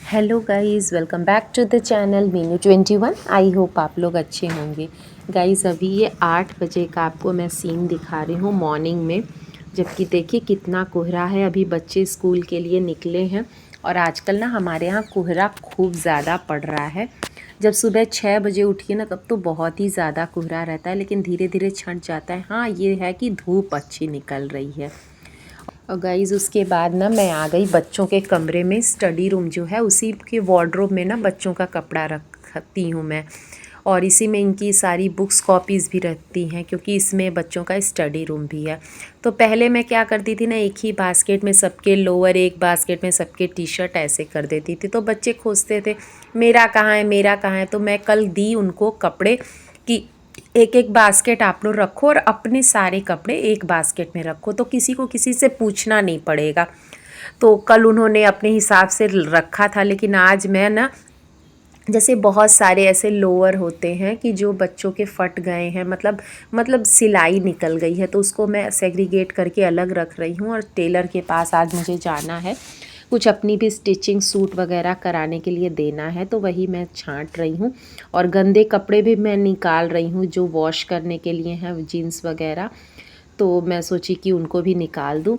Hello guys, welcome back to the channel Meenu 21। I hope आप लोग अच्छे होंगे। गाइस अभी ये 8 बजे का आपको मैं सीन दिखा रही हूँ मॉर्निंग में, जबकि देखिए कितना कोहरा है। अभी बच्चे स्कूल के लिए निकले हैं और आजकल ना हमारे यहाँ कोहरा खूब ज़्यादा पड़ रहा है। जब सुबह 6 बजे उठिए ना तब तो बहुत ही ज़्यादा कोहरा रहता है, लेकिन धीरे धीरे छंट जाता है। हाँ, ये है कि धूप अच्छी निकल रही है। और गाइज़ उसके बाद ना मैं आ गई बच्चों के कमरे में। स्टडी रूम जो है उसी के वार्डरोब में ना बच्चों का कपड़ा रखती हूँ मैं, और इसी में इनकी सारी बुक्स कॉपीज़ भी रहती हैं, क्योंकि इसमें बच्चों का स्टडी रूम भी है। तो पहले मैं क्या करती थी ना, एक ही बास्केट में सबके लोअर, एक बास्केट में सबके टी शर्ट ऐसे कर देती थी। तो बच्चे खोजते थे मेरा कहाँ है, मेरा कहाँ है। तो मैं कल दी उनको कपड़े कि एक एक बास्केट आप लोग रखो और अपने सारे कपड़े एक बास्केट में रखो, तो किसी को किसी से पूछना नहीं पड़ेगा। तो कल उन्होंने अपने हिसाब से रखा था, लेकिन आज मैं ना, जैसे बहुत सारे ऐसे लोअर होते हैं कि जो बच्चों के फट गए हैं, मतलब सिलाई निकल गई है, तो उसको मैं सेग्रीगेट करके अलग रख रही हूँ। और टेलर के पास आज मुझे जाना है, कुछ अपनी भी स्टिचिंग सूट वगैरह कराने के लिए देना है, तो वही मैं छांट रही हूँ। और गंदे कपड़े भी मैं निकाल रही हूँ जो वॉश करने के लिए हैं, जीन्स वगैरह। तो मैं सोची कि उनको भी निकाल दूँ,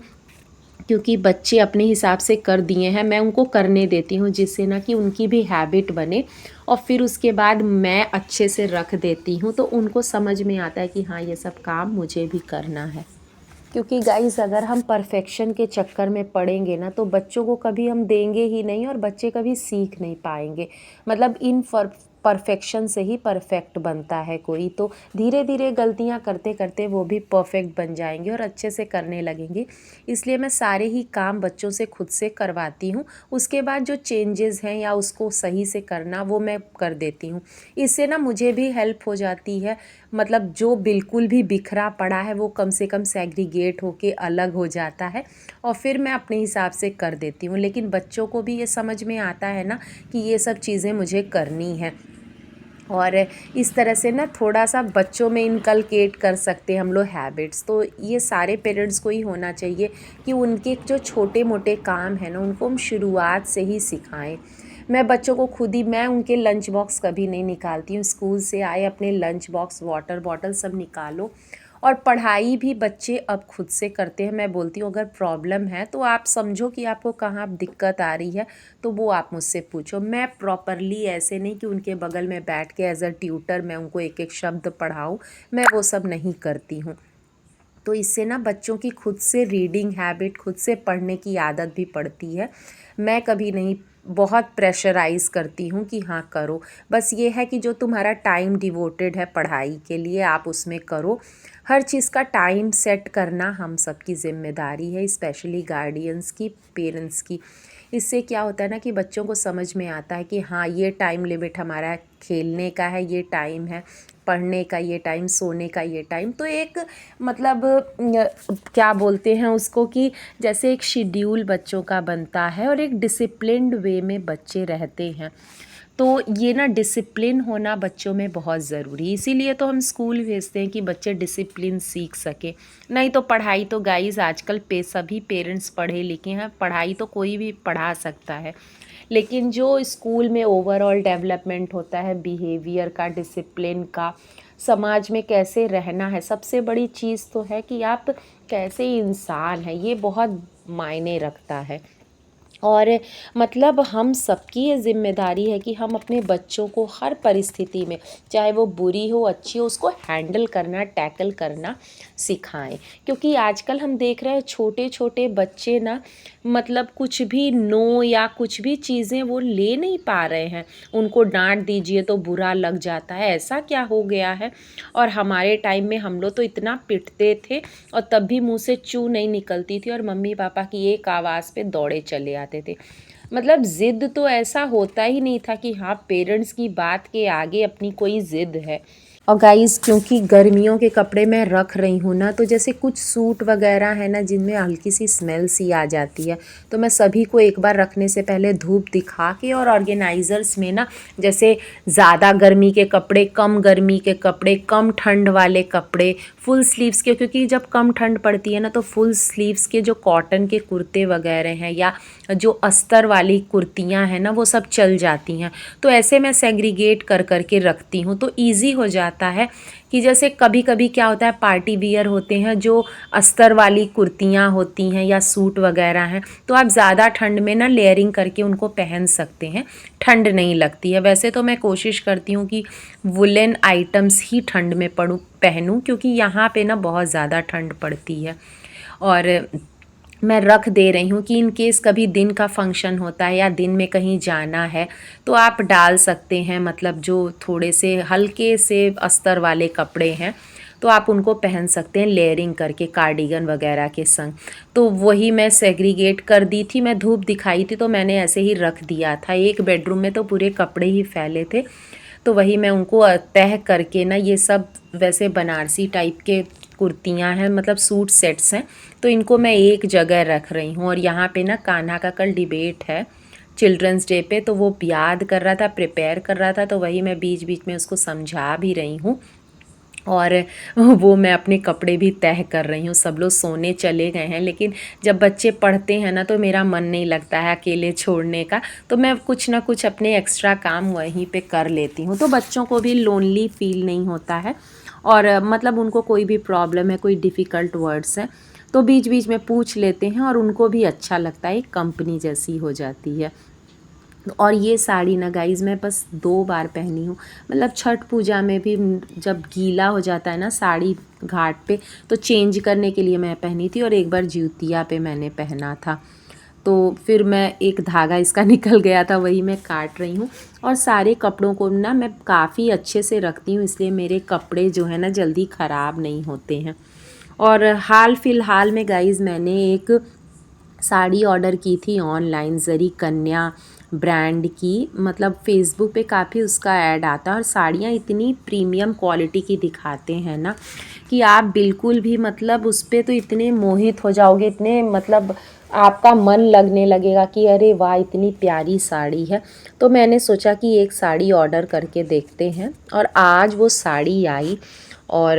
क्योंकि बच्चे अपने हिसाब से कर दिए हैं, मैं उनको करने देती हूँ, जिससे ना कि उनकी भी हैबिट बने। और फिर उसके बाद मैं अच्छे से रख देती हूँ, तो उनको समझ में आता है कि हाँ, ये सब काम मुझे भी करना है। क्योंकि गाइस अगर हम परफेक्शन के चक्कर में पड़ेंगे ना, तो बच्चों को कभी हम देंगे ही नहीं और बच्चे कभी सीख नहीं पाएंगे। मतलब इन परफेक्शन से ही परफेक्ट बनता है कोई। तो धीरे धीरे गलतियां करते करते वो भी परफेक्ट बन जाएंगे और अच्छे से करने लगेंगे। इसलिए मैं सारे ही काम बच्चों से खुद से करवाती हूँ। उसके बाद जो चेंजेस हैं या उसको सही से करना, वो मैं कर देती हूँ। इससे ना मुझे भी हेल्प हो जाती है। मतलब जो बिल्कुल भी बिखरा पड़ा है वो कम से कम सेग्रीगेट होके अलग हो जाता है, और फिर मैं अपने हिसाब से कर देती हूँ। लेकिन बच्चों को भी ये समझ में आता है ना कि ये सब चीज़ें मुझे करनी है। और इस तरह से ना थोड़ा सा बच्चों में इनकलकेट कर सकते हैं हम लोग हैबिट्स। तो ये सारे पेरेंट्स को ही होना चाहिए कि उनके जो छोटे मोटे काम हैं ना, उनको हम शुरुआत से ही सिखाएं। मैं बच्चों को खुद ही, मैं उनके लंच बॉक्स कभी नहीं निकालती हूँ। स्कूल से आए अपने लंच बॉक्स, वाटर बॉटल सब निकालो। और पढ़ाई भी बच्चे अब खुद से करते हैं। मैं बोलती हूँ अगर प्रॉब्लम है तो आप समझो कि आपको कहाँ दिक्कत आ रही है, तो वो आप मुझसे पूछो। मैं प्रॉपरली ऐसे नहीं कि उनके बगल में बैठ के एज अ ट्यूटर मैं उनको एक एक शब्द पढ़ाऊँ, मैं वो सब नहीं करती हूँ। तो इससे ना बच्चों की खुद से रीडिंग हैबिट, खुद से पढ़ने की आदत भी पड़ती है। मैं कभी नहीं बहुत प्रेशराइज़ करती हूँ कि हाँ करो। बस ये है कि जो तुम्हारा टाइम डिवोटेड है पढ़ाई के लिए, आप उसमें करो। हर चीज़ का टाइम सेट करना हम सबकी ज़िम्मेदारी है, स्पेशली गार्डियंस की, पेरेंट्स की। इससे क्या होता है ना कि बच्चों को समझ में आता है कि हाँ, ये टाइम लिमिट हमारा खेलने का है, ये टाइम है पढ़ने का, ये टाइम सोने का, ये टाइम। तो एक मतलब क्या बोलते हैं उसको, कि जैसे एक शेड्यूल बच्चों का बनता है और एक डिसिप्लिन्ड वे में बच्चे रहते हैं। तो ये ना डिसिप्लिन होना बच्चों में बहुत ज़रूरी है। इसीलिए तो हम स्कूल भेजते हैं कि बच्चे डिसिप्लिन सीख सके। नहीं तो पढ़ाई तो गाइस आजकल सभी पेरेंट्स पढ़े लिखे हैं, पढ़ाई तो कोई भी पढ़ा सकता है, लेकिन जो स्कूल में ओवरऑल डेवलपमेंट होता है बिहेवियर का, डिसिप्लिन का, समाज में कैसे रहना है, सबसे बड़ी चीज़ तो है कि आप कैसे इंसान हैं, ये बहुत मायने रखता है। और मतलब हम सबकी ये ज़िम्मेदारी है कि हम अपने बच्चों को हर परिस्थिति में, चाहे वो बुरी हो अच्छी हो, उसको हैंडल करना, टैकल करना सिखाएं। क्योंकि आजकल हम देख रहे हैं छोटे छोटे बच्चे ना, मतलब कुछ भी नो या कुछ भी चीज़ें वो ले नहीं पा रहे हैं। उनको डांट दीजिए तो बुरा लग जाता है, ऐसा क्या हो गया है। और हमारे टाइम में हम लोग तो इतना पिटते थे और तब भी मुंह से चू नहीं निकलती थी, और मम्मी पापा की एक आवाज़ पे दौड़े चले आते थे। मतलब ज़िद तो ऐसा होता ही नहीं था कि हाँ, पेरेंट्स की बात के आगे अपनी कोई ज़िद है। और गाइस क्योंकि गर्मियों के कपड़े मैं रख रही हूँ ना, तो जैसे कुछ सूट वगैरह है ना जिनमें हल्की सी स्मेल सी आ जाती है, तो मैं सभी को एक बार रखने से पहले धूप दिखा के और ऑर्गेनाइज़र्स में ना, जैसे ज़्यादा गर्मी के कपड़े, कम गर्मी के कपड़े, कम ठंड वाले कपड़े, फुल स्लीव्स के, क्योंकि जब कम ठंड पड़ती है ना तो फुल स्लीव्स के जो कॉटन के कुर्ते वगैरह हैं या जो अस्तर वाली कुर्तियां हैं ना वो सब चल जाती हैं। तो ऐसे मैं सेग्रीगेट कर करके रखती हूँ तो ईज़ी हो जाता है कि जैसे कभी कभी क्या होता है पार्टी वियर होते हैं जो अस्तर वाली कुर्तियाँ होती हैं या सूट वगैरह हैं, तो आप ज़्यादा ठंड में ना लेयरिंग करके उनको पहन सकते हैं, ठंड नहीं लगती है। वैसे तो मैं कोशिश करती हूँ कि वुलन आइटम्स ही ठंड में पहनूँ, क्योंकि यहाँ पे ना बहुत ज़्यादा ठंड पड़ती है। और मैं रख दे रही हूँ कि इन केस कभी दिन का फंक्शन होता है या दिन में कहीं जाना है तो आप डाल सकते हैं, मतलब जो थोड़े से हल्के से अस्तर वाले कपड़े हैं तो आप उनको पहन सकते हैं लेयरिंग करके कार्डिगन वगैरह के संग। तो वही मैं सेग्रीगेट कर दी थी, मैं धूप दिखाई थी तो मैंने ऐसे ही रख दिया था। एक बेडरूम में तो पूरे कपड़े ही फैले थे, तो वही मैं उनको तह करके ना, ये सब वैसे बनारसी टाइप के कुर्तियाँ हैं, मतलब सूट सेट्स हैं, तो इनको मैं एक जगह रख रही हूँ। और यहाँ पे ना कान्हा का कल डिबेट है चिल्ड्रंस डे पे, तो वो याद कर रहा था, प्रिपेयर कर रहा था, तो वही मैं बीच बीच में उसको समझा भी रही हूँ। और वो मैं अपने कपड़े भी तह कर रही हूँ। सब लोग सोने चले गए हैं, लेकिन जब बच्चे पढ़ते हैं ना तो मेरा मन नहीं लगता है अकेले छोड़ने का, तो मैं कुछ ना कुछ अपने एक्स्ट्रा काम वहीं पे कर लेती हूँ, तो बच्चों को भी लोनली फील नहीं होता है। और मतलब उनको कोई भी प्रॉब्लम है, कोई डिफ़िकल्ट वर्ड्स हैं तो बीच बीच में पूछ लेते हैं और उनको भी अच्छा लगता है, एक कंपनी जैसी हो जाती है। और ये साड़ी ना गाइज़ मैं बस 2 बार पहनी हूँ, मतलब छठ पूजा में भी जब गीला हो जाता है ना साड़ी घाट पे तो चेंज करने के लिए मैं पहनी थी, और एक बार ज्यूतिया पे मैंने पहना था। तो फिर मैं एक धागा इसका निकल गया था, वही मैं काट रही हूँ। और सारे कपड़ों को ना मैं काफ़ी अच्छे से रखती हूँ, इसलिए मेरे कपड़े जो है ना जल्दी ख़राब नहीं होते हैं। और हाल फ़िलहाल में गाइज़ मैंने एक साड़ी ऑर्डर की थी ऑनलाइन, जरी कन्या ब्रांड की, मतलब फेसबुक पे काफ़ी उसका ऐड आता है और साड़ियाँ इतनी प्रीमियम क्वालिटी की दिखाते हैं ना कि आप बिल्कुल भी मतलब उस पर तो इतने मोहित हो जाओगे, इतने मतलब आपका मन लगने लगेगा कि अरे वाह इतनी प्यारी साड़ी है। तो मैंने सोचा कि एक साड़ी ऑर्डर करके देखते हैं, और आज वो साड़ी आई। और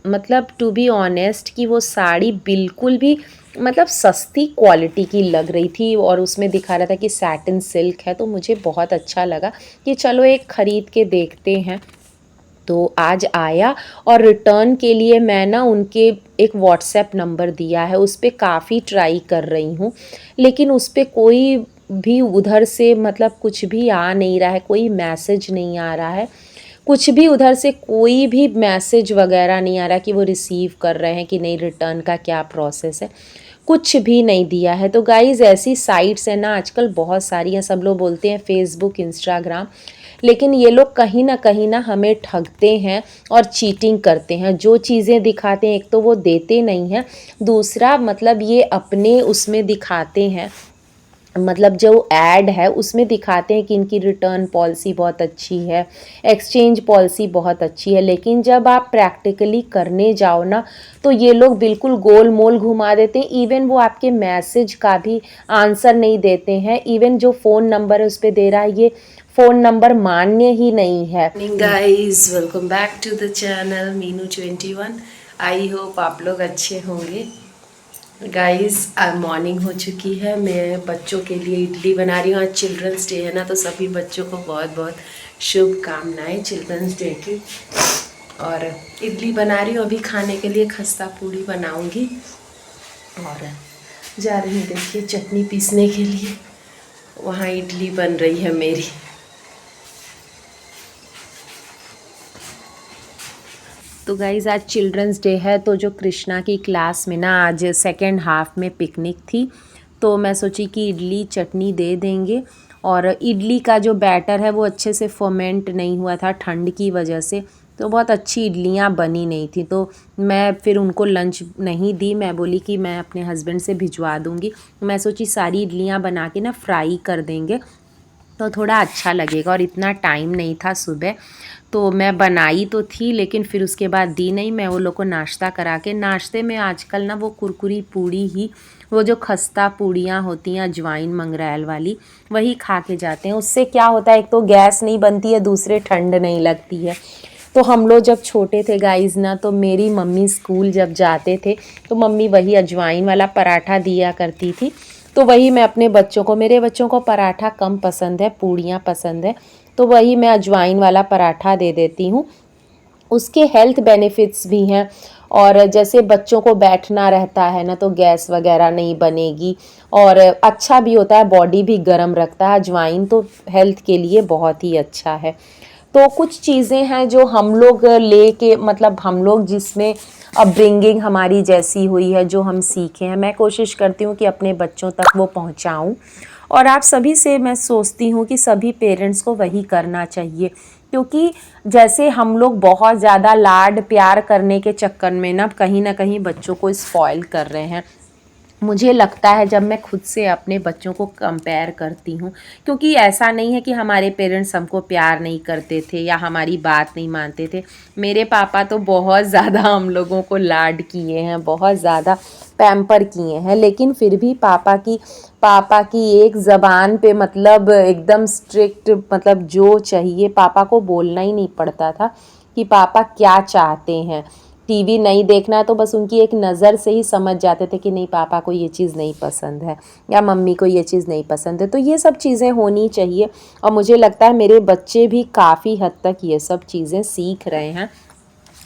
मतलब टू बी ऑनेस्ट कि वो साड़ी बिल्कुल भी मतलब सस्ती क्वालिटी की लग रही थी, और उसमें दिखा रहा था कि सैटिन सिल्क है, तो मुझे बहुत अच्छा लगा कि चलो एक ख़रीद के देखते हैं। तो आज आया, और रिटर्न के लिए मैं ना उनके एक व्हाट्सएप नंबर दिया है, उस पर काफ़ी ट्राई कर रही हूँ, लेकिन उस पर कोई भी उधर से मतलब कुछ भी आ नहीं रहा है, कोई मैसेज नहीं आ रहा है, कुछ भी उधर से कोई भी मैसेज वगैरह नहीं आ रहा कि वो रिसीव कर रहे हैं कि नहीं, रिटर्न का क्या प्रोसेस है, कुछ भी नहीं दिया है। तो गाइज़ ऐसी साइट्स हैं ना आजकल बहुत सारी हैं, सब लोग बोलते हैं फेसबुक इंस्टाग्राम, लेकिन ये लोग कहीं ना हमें ठगते हैं और चीटिंग करते हैं। जो चीज़ें दिखाते हैं एक तो वो देते नहीं हैं, दूसरा मतलब ये अपने उसमें दिखाते हैं, मतलब जो ऐड है उसमें दिखाते हैं कि इनकी रिटर्न पॉलिसी बहुत अच्छी है, एक्सचेंज पॉलिसी बहुत अच्छी है, लेकिन जब आप प्रैक्टिकली करने जाओ ना तो ये लोग बिल्कुल गोल मोल घुमा देते हैं। इवन वो आपके मैसेज का भी आंसर नहीं देते हैं, इवन जो फ़ोन नंबर है उस पर दे रहा है ये फ़ोन नंबर मान्य ही नहीं है। Guys welcome back to the channel Meenu 21। I hope आप लोग अच्छे होंगे। गाइस मॉर्निंग हो चुकी है, मैं बच्चों के लिए इडली बना रही हूँ। आज चिल्ड्रंस डे है ना, तो सभी बच्चों को बहुत बहुत शुभकामनाएं चिल्ड्रंस डे की। और इडली बना रही हूँ, अभी खाने के लिए खस्ता पूड़ी बनाऊँगी। और जा रही हूँ देखिए चटनी पीसने के लिए, वहाँ इडली बन रही है मेरी। तो गाइज़ आज चिल्ड्रंस डे है, तो जो कृष्णा की क्लास में ना आज सेकेंड हाफ में पिकनिक थी, तो मैं सोची कि इडली चटनी दे देंगे। और इडली का जो बैटर है वो अच्छे से फर्मेंट नहीं हुआ था ठंड की वजह से, तो बहुत अच्छी इडलियाँ बनी नहीं थी, तो मैं फिर उनको लंच नहीं दी। मैं बोली कि मैं अपने हस्बैंड से भिजवा दूँगी। मैं सोची सारी इडलियाँ बना के ना फ्राई कर देंगे तो थोड़ा अच्छा लगेगा, और इतना टाइम नहीं था सुबह, तो मैं बनाई तो थी लेकिन फिर उसके बाद दी नहीं। मैं वो लोग को नाश्ता करा के, नाश्ते में आजकल ना वो कुरकुरी पूड़ी ही, वो जो खस्ता पूड़ियाँ होती हैं अजवाइन मंगरैल वाली, वही खा के जाते हैं। उससे क्या होता है, एक तो गैस नहीं बनती है, दूसरे ठंड नहीं लगती है। तो हम लोग जब छोटे थे गाइज़ ना, तो मेरी मम्मी स्कूल जब जाते थे तो मम्मी वही अजवाइन वाला पराठा दिया करती थी। तो वही मैं अपने बच्चों को, मेरे बच्चों को पराठा कम पसंद है, पूड़ियाँ पसंद है, तो वही मैं अजवाइन वाला पराठा दे देती हूँ। उसके हेल्थ बेनिफिट्स भी हैं, और जैसे बच्चों को बैठना रहता है ना, तो गैस वगैरह नहीं बनेगी, और अच्छा भी होता है, बॉडी भी गर्म रखता है। अजवाइन तो हेल्थ के लिए बहुत ही अच्छा है। तो कुछ चीज़ें हैं जो हम लोग लेके, मतलब हम लोग जिसमें अपब्रिंगिंग हमारी जैसी हुई है, जो हम सीखे हैं, मैं कोशिश करती हूँ कि अपने बच्चों तक वो पहुँचाऊँ। और आप सभी से मैं सोचती हूँ कि सभी पेरेंट्स को वही करना चाहिए, क्योंकि जैसे हम लोग बहुत ज़्यादा लाड प्यार करने के चक्कर में ना कहीं बच्चों को स्पॉइल कर रहे हैं। मुझे लगता है, जब मैं खुद से अपने बच्चों को कंपेयर करती हूँ, क्योंकि ऐसा नहीं है कि हमारे पेरेंट्स हमको प्यार नहीं करते थे या हमारी बात नहीं मानते थे। मेरे पापा तो बहुत ज़्यादा हम लोगों को लाड किए हैं, बहुत ज़्यादा पैम्पर किए हैं, लेकिन फिर भी पापा की एक ज़बान पे, मतलब एकदम स्ट्रिक्ट, मतलब जो चाहिए पापा को बोलना ही नहीं पड़ता था कि पापा क्या चाहते हैं। टीवी नहीं देखना है तो बस उनकी एक नज़र से ही समझ जाते थे कि नहीं, पापा को ये चीज़ नहीं पसंद है या मम्मी को ये चीज़ नहीं पसंद है। तो ये सब चीज़ें होनी चाहिए, और मुझे लगता है मेरे बच्चे भी काफ़ी हद तक ये सब चीज़ें सीख रहे हैं।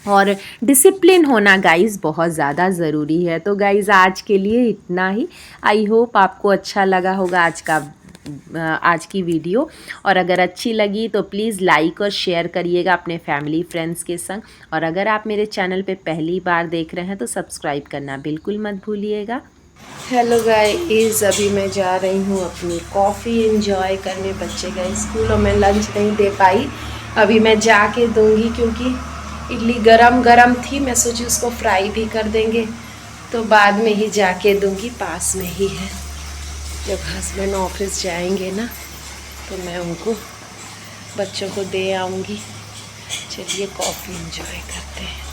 और डिसिप्लिन होना गाइज़ बहुत ज़्यादा ज़रूरी है। तो गाइज़ आज के लिए इतना ही। आई होप आपको अच्छा लगा होगा आज की वीडियो, और अगर अच्छी लगी तो प्लीज़ लाइक और शेयर करिएगा अपने फैमिली फ्रेंड्स के संग। और अगर आप मेरे चैनल पे पहली बार देख रहे हैं तो सब्सक्राइब करना बिल्कुल मत भूलिएगा। हेलो गाइस, अभी मैं जा रही हूँ अपनी कॉफ़ी एंजॉय करने। बच्चे गए स्कूल और मैं लंच नहीं दे पाई, अभी मैं जाके दूंगी, क्योंकि इडली गरम गरम थी। मैं सोची उसको फ्राई भी कर देंगे, तो बाद में ही जाके दूंगी, पास में ही है। जब हस्बैंड ऑफिस जाएंगे ना, तो मैं उनको, बच्चों को दे आऊँगी। चलिए कॉफ़ी एंजॉय करते हैं।